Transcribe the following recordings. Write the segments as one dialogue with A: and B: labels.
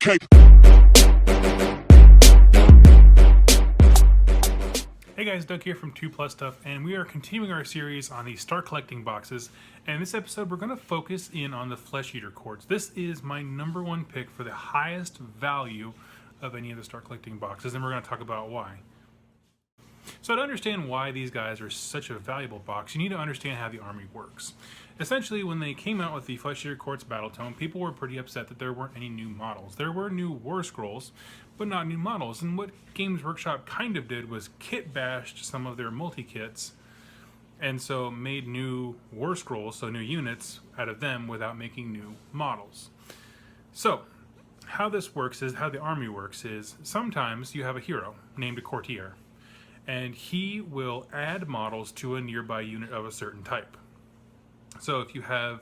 A: Okay.
B: Hey guys, Doug here from 2 Plus Stuff, and we are continuing our series on the Start Collecting boxes. And in this episode, we're going to focus in on the Flesh Eater quartz. This is my #1 pick for the highest value of any of the Start Collecting boxes, and we're going to talk about why. So to understand why these guys are such a valuable box, you need to understand how the army works. Essentially, when they came out with the Flesh Eater Quartz Battle Tome, people were pretty upset that there weren't any new models. There were new War Scrolls, but not new models. And what Games Workshop kind of did was kit bashed some of their multi-kits, and so made new War Scrolls, so new units, out of them without making new models. So, how this works is, how the army works is, sometimes you have a hero named a courtier, and he will add models to a nearby unit of a certain type. So if you have,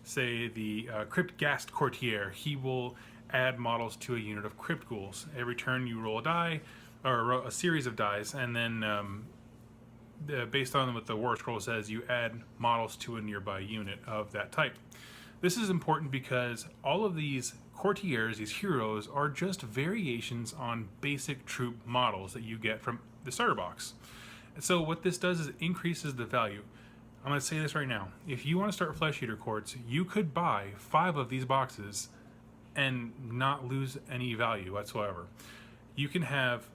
B: say, the Crypt Ghast Courtier, he will add models to a unit of Crypt Ghouls. Every turn you roll a die, or a series of dice, and then based on what the War Scroll says, you add models to a nearby unit of that type. This is important because all of these courtiers, these heroes, are just variations on basic troop models that you get from the starter box. So what this does is it increases the value. I'm going to say this right now. If you want to start Flesh Eater Quartz, you could buy 5 of these boxes and not lose any value whatsoever. You can have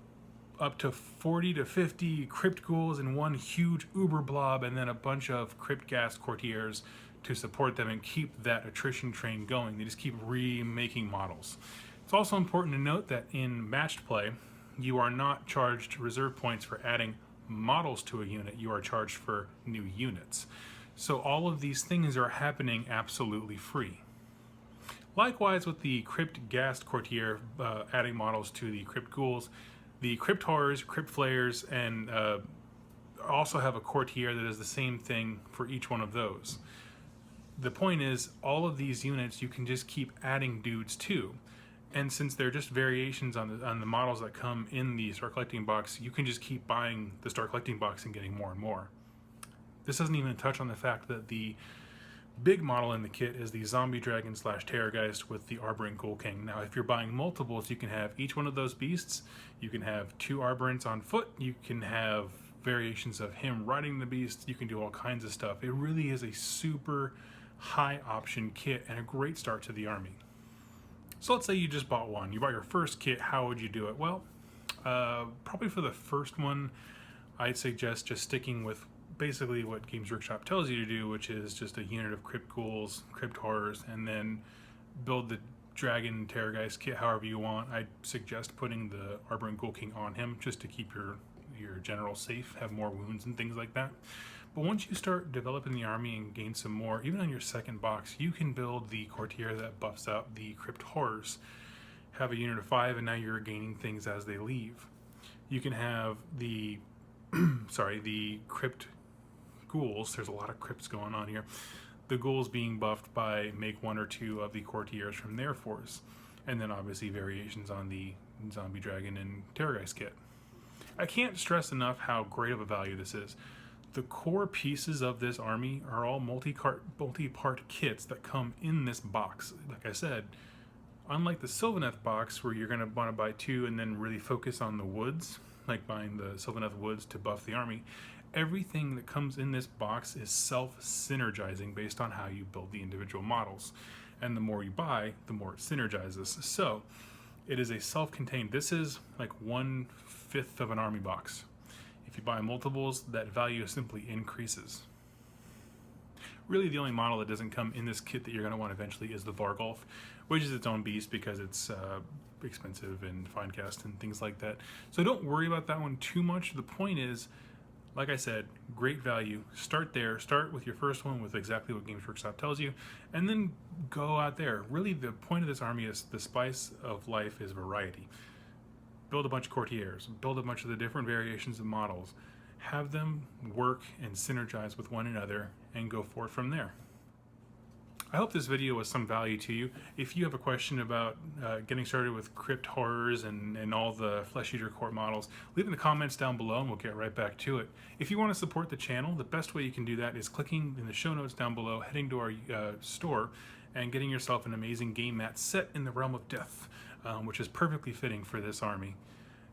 B: up to 40 to 50 Crypt Ghouls in one huge uber blob, and then a bunch of Crypt Ghast Courtiers to support them and keep that attrition train going. They just keep remaking models. It's also important to note that in matched play, you are not charged reserve points for adding models to a unit. You are charged for new units. So all of these things are happening absolutely free. Likewise with the Crypt Ghast Courtier, adding models to the Crypt Ghouls, the Crypt Horrors, Crypt Flayers, and also have a Courtier that does the same thing for each one of those. The point is, all of these units you can just keep adding dudes to. And since they're just variations on the models that come in the Start Collecting box, you can just keep buying the Start Collecting box and getting more and more. This doesn't even touch on the fact that the big model in the kit is the Zombie Dragon / Terrorgeist with the Arbor Ghoul King. Now, if you're buying multiples, you can have each one of those beasts. You can have 2 Arborants on foot. You can have variations of him riding the beast. You can do all kinds of stuff. It really is a super high option kit and a great start to the army. So let's say you just bought one. You bought your first kit. How would you do it? Well, probably for the first one, I'd suggest just sticking with basically what Games Workshop tells you to do, which is just a unit of Crypt Ghouls, Crypt Horrors, and then build the Dragon Terrorgeist kit however you want. I'd suggest putting the Arbor Ghoul King on him just to keep your general safe, have more wounds and things like that. But once you start developing the army and gain some more, even on your second box, you can build the Courtier that buffs out the Crypt Horrors. Have a unit of 5, and now you're gaining things as they leave. You can have the the Crypt Ghouls. There's a lot of crypts going on here. The ghouls being buffed by make 1 or 2 of the Courtiers from their force. And then obviously variations on the Zombie Dragon and Terrorgeist kit. I can't stress enough how great of a value this is. The core pieces of this army are all multi-part kits that come in this box. Like I said, unlike the Sylvaneth box where you're going to want to buy 2 and then really focus on the woods, like buying the Sylvaneth woods to buff the army, everything that comes in this box is self-synergizing based on how you build the individual models. And the more you buy, the more it synergizes. So it is a self-contained, this is like 1/5 of an army box. If you buy multiples, that value simply increases. Really, the only model that doesn't come in this kit that you're going to want eventually is the Vargulf, which is its own beast because it's expensive and fine cast and things like that. So don't worry about that one too much. The point is, like I said, great value. Start there. Start with your first one with exactly what Games Workshop tells you, and then go out there. Really, the point of this army is the spice of life is variety. Build a bunch of courtiers, build a bunch of the different variations of models, have them work and synergize with one another, and go forth from there. I hope this video was some value to you. If you have a question about getting started with Crypt Horrors and all the Flesh Eater Quartz models, leave in the comments down below and we'll get right back to it. If you want to support the channel, the best way you can do that is clicking in the show notes down below, heading to our store, and getting yourself an amazing game mat set in the realm of death. which is perfectly fitting for this army.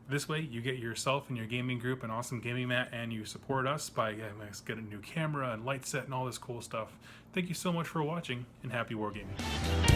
B: This way, you get yourself and your gaming group an awesome gaming mat, and you support us by getting a new camera and light set and all this cool stuff. Thank you so much for watching, and happy wargaming.